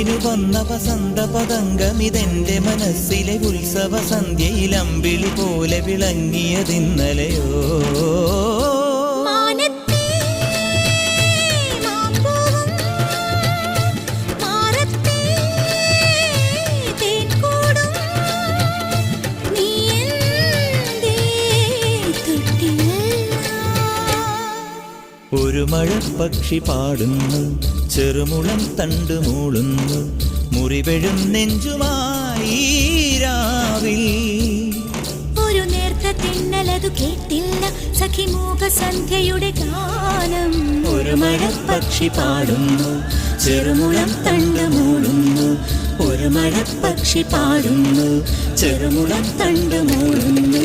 കൂട്ടിനു വന്ന വസന്ത പതംഗമിതെന്റെ മനസ്സിലെ ഉത്സവ സന്ധ്യയിൽ അമ്പിളി പോലെ വിളങ്ങിയതിന്നലെയോ. ഒരു മഴപ്പക്ഷി പാടുന്നു, ചെറുമുളം തണ്ട് മൂളുന്നു, മുറിവെഴും നെഞ്ചുമായി രാവിൽ. ഒരു നേർത്ത തിന്നലതു കേട്ടില്ല സഖിമൂക സന്ധ്യയുടെ ഗാനം. ഒരു മഴപ്പക്ഷി പാടുന്നു, ചെറുമുളം തണ്ട് മൂളുന്നു, ഒരു മഴപ്പക്ഷി പാടുന്നു, ചെറുമുളം തണ്ട് മൂളുന്നു.